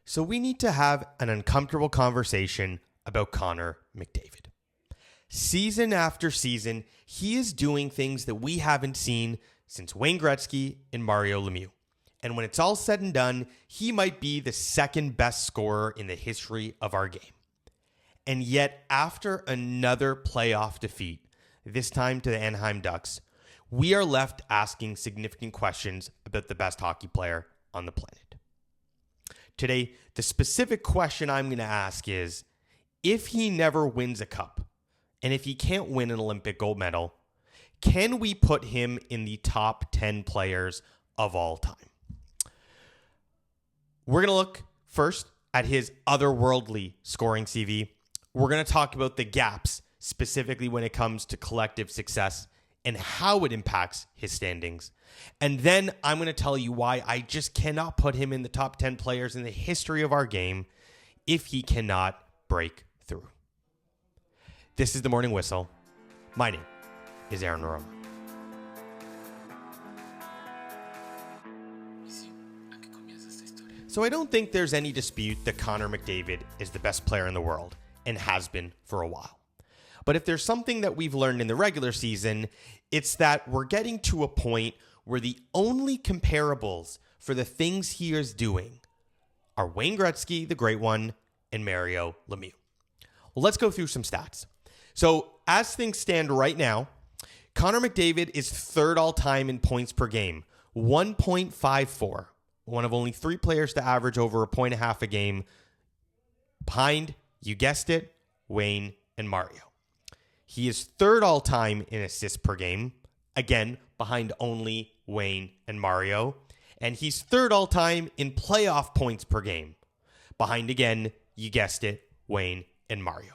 So we need to have an uncomfortable conversation about Connor McDavid. Season after season, he is doing things that we haven't seen since Wayne Gretzky and Mario Lemieux. And when it's all said and done, he might be the second best scorer in the history of our game. And yet, after another playoff defeat, this time to the Anaheim Ducks, we are left asking significant questions about the best hockey player on the planet. Today, the specific question I'm going to ask is, if he never wins a cup, and if he can't win an Olympic gold medal, can we put him in the top 10 players of all time? We're going to look first at his otherworldly scoring CV. We're going to talk about the gaps, specifically when it comes to collective success and how it impacts his standings. And then I'm going to tell you why I just cannot put him in the top 10 players in the history of our game if he cannot break through. This is The Morning Whistle. My name is Aaron Roma. So I don't think there's any dispute that Connor McDavid is the best player in the world and has been for a while. But if there's something that we've learned in the regular season, it's that we're getting to a point where the only comparables for the things he is doing are Wayne Gretzky, the great one, and Mario Lemieux. Well, let's go through some stats. So as things stand right now, Connor McDavid is third all-time in points per game, 1.54, one of only three players to average over a point and a half a game, behind, you guessed it, Wayne and Mario. He is third all-time in assists per game, again, behind only Wayne and Mario. And he's third all-time in playoff points per game, behind, again, you guessed it, Wayne and Mario.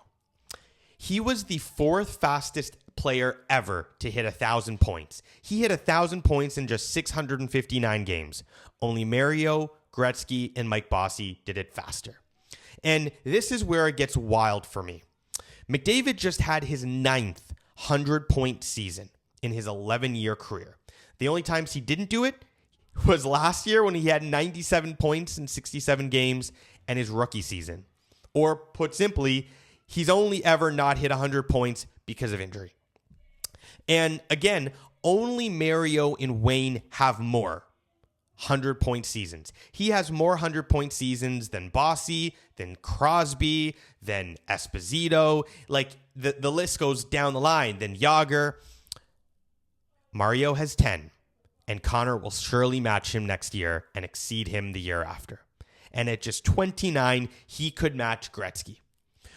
He was the fourth fastest player ever to hit 1,000 points. He hit 1,000 points in just 659 games. Only Mario, Gretzky, and Mike Bossy did it faster. And this is where it gets wild for me. McDavid just had his 9th 100-point season in his 11-year career. The only times he didn't do it was last year when he had 97 points in 67 games and his rookie season. Or put simply, he's only ever not hit 100 points because of injury. And again, only Mario and Wayne have more 100-point seasons. He has more 100-point seasons than Bossy, than Crosby, than Esposito. Like, the list goes down the line. Than Yager. Mario has 10, and Connor will surely match him next year and exceed him the year after. And at just 29, he could match Gretzky,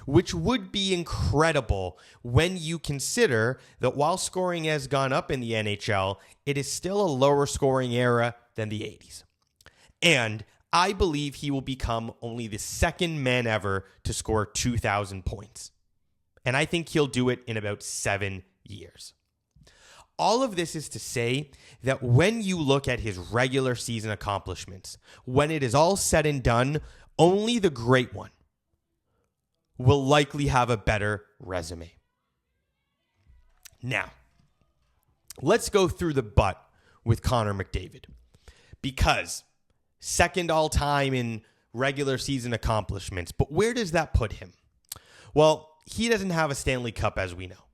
which would be incredible when you consider that while scoring has gone up in the NHL, it is still a lower scoring era than the 80s. And I believe he will become only the second man ever to score 2,000 points. And I think he'll do it in about 7 years. All of this is to say that when you look at his regular season accomplishments, when it is all said and done, only the great one will likely have a better resume. Now, let's go through the butt with Connor McDavid. Because second all-time in regular season accomplishments, but where does that put him? Well, he doesn't have a Stanley Cup, as we know.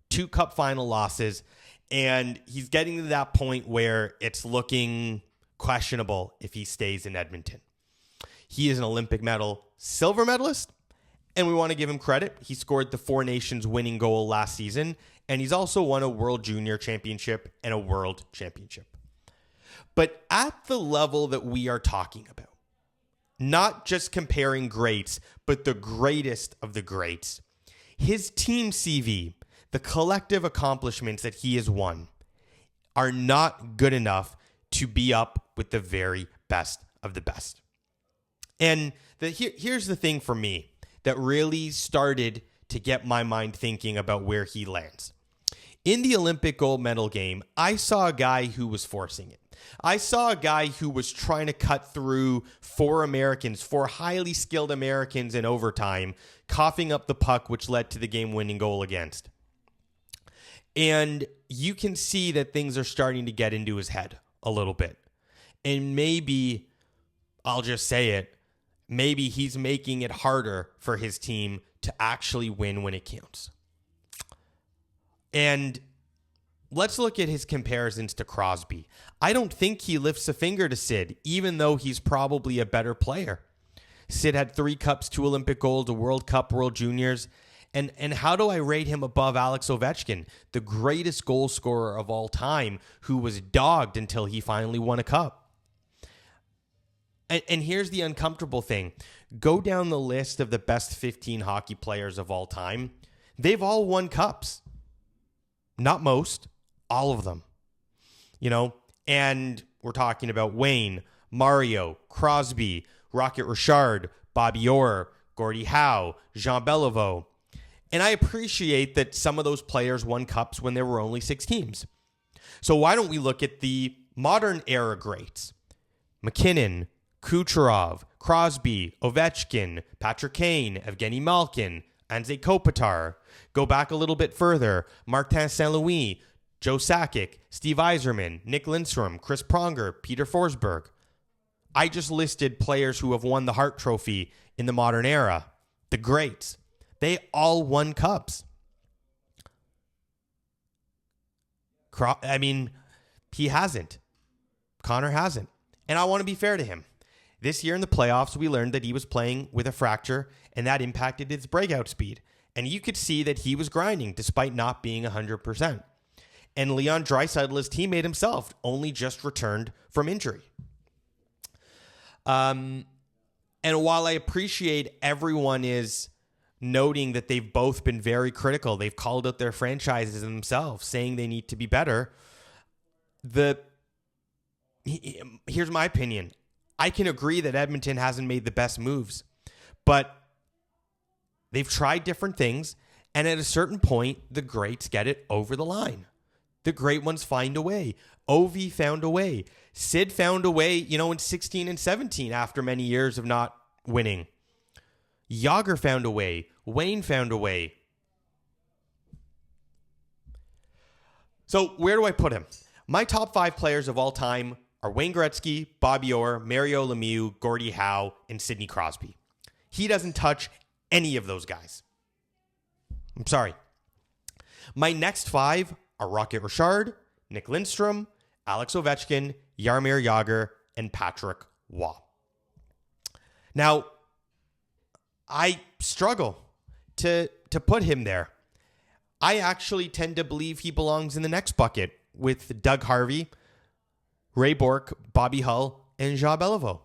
2 cup final losses, and he's getting to that point where it's looking questionable if he stays in Edmonton. He is an Olympic medal silver medalist, and we want to give him credit. He scored the Four Nations winning goal last season, and he's also won a World Junior Championship and a World Championship. But at the level that we are talking about, not just comparing greats, but the greatest of the greats, his team CV, the collective accomplishments that he has won, are not good enough to be up with the very best of the best. And here's the thing for me that really started to get my mind thinking about where he lands. In the Olympic gold medal game, I saw a guy who was forcing it. I saw a guy who was trying to cut through 4 highly skilled Americans in overtime, coughing up the puck, which led to the game-winning goal against. And you can see that things are starting to get into his head a little bit. And maybe, I'll just say it, maybe he's making it harder for his team to actually win when it counts. And let's look at his comparisons to Crosby. I don't think he lifts a finger to Sid, even though he's probably a better player. Sid had 3 cups, 2 Olympic gold, a World Cup, World Juniors. And how do I rate him above Alex Ovechkin, the greatest goal scorer of all time, who was dogged until he finally won a cup? And here's the uncomfortable thing. Go down the list of the best 15 hockey players of all time. They've all won cups. Not most, all of them. And we're talking about Wayne, Mario, Crosby, Rocket Richard, Bobby Orr, Gordie Howe, Jean Beliveau. And I appreciate that some of those players won cups when there were only 6 teams. So why don't we look at the modern era greats? McKinnon, Kucherov, Crosby, Ovechkin, Patrick Kane, Evgeny Malkin, Anze Kopitar. Go back a little bit further. Martin Saint-Louis, Joe Sakic, Steve Yzerman, Nick Lindstrom, Chris Pronger, Peter Forsberg. I just listed players who have won the Hart Trophy in the modern era. The greats. They all won cups. He hasn't. Connor hasn't. And I want to be fair to him. This year in the playoffs, we learned that he was playing with a fracture, and that impacted his breakout speed. And you could see that he was grinding despite not being 100%. And Leon Draisaitl, his teammate himself, only just returned from injury. And while I appreciate everyone is noting that they've both been very critical, they've called out their franchises themselves, saying they need to be better. Here's my opinion. I can agree that Edmonton hasn't made the best moves, but they've tried different things, and at a certain point, the greats get it over the line. The great ones find a way. Ovi found a way. Sid found a way, in 16 and 17 after many years of not winning. Jágr found a way. Wayne found a way. So where do I put him? My top 5 players of all time are Wayne Gretzky, Bobby Orr, Mario Lemieux, Gordie Howe, and Sidney Crosby. He doesn't touch any of those guys. I'm sorry. My next 5 are Rocket Richard, Nick Lindstrom, Alex Ovechkin, Jaromir Jágr, and Patrick Waugh. Now, I struggle to put him there. I actually tend to believe he belongs in the next bucket with Doug Harvey, Ray Bourque, Bobby Hull, and Jean Beliveau.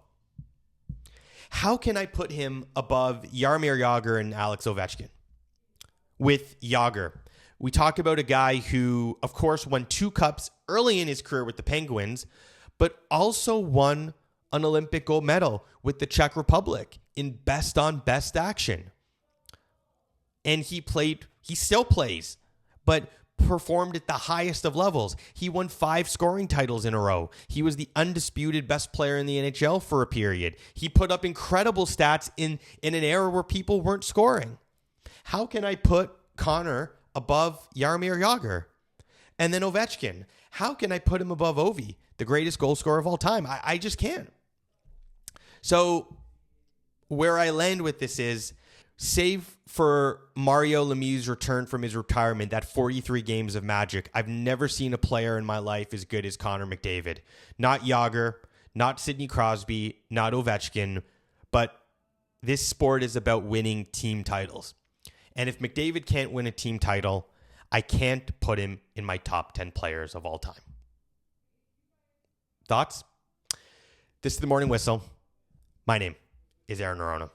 How can I put him above Jaromir Jágr and Alex Ovechkin? With Jágr, we talk about a guy who, of course, won 2 cups early in his career with the Penguins, but also won an Olympic gold medal with the Czech Republic in best on best action. And he still plays, but performed at the highest of levels. He won 5 scoring titles in a row. He was the undisputed best player in the NHL for a period. He put up incredible stats in an era where people weren't scoring. How can I put Connor above Jaromir Jágr? And then Ovechkin. How can I put him above Ovi, the greatest goal scorer of all time? I just can't. So where I land with this is, save for Mario Lemieux's return from his retirement, that 43 games of magic, I've never seen a player in my life as good as Connor McDavid. Not Jágr, not Sidney Crosby, not Ovechkin, but this sport is about winning team titles. And if McDavid can't win a team title, I can't put him in my top 10 players of all time. Thoughts? This is The Morning Whistle. My name is Aaron Arona.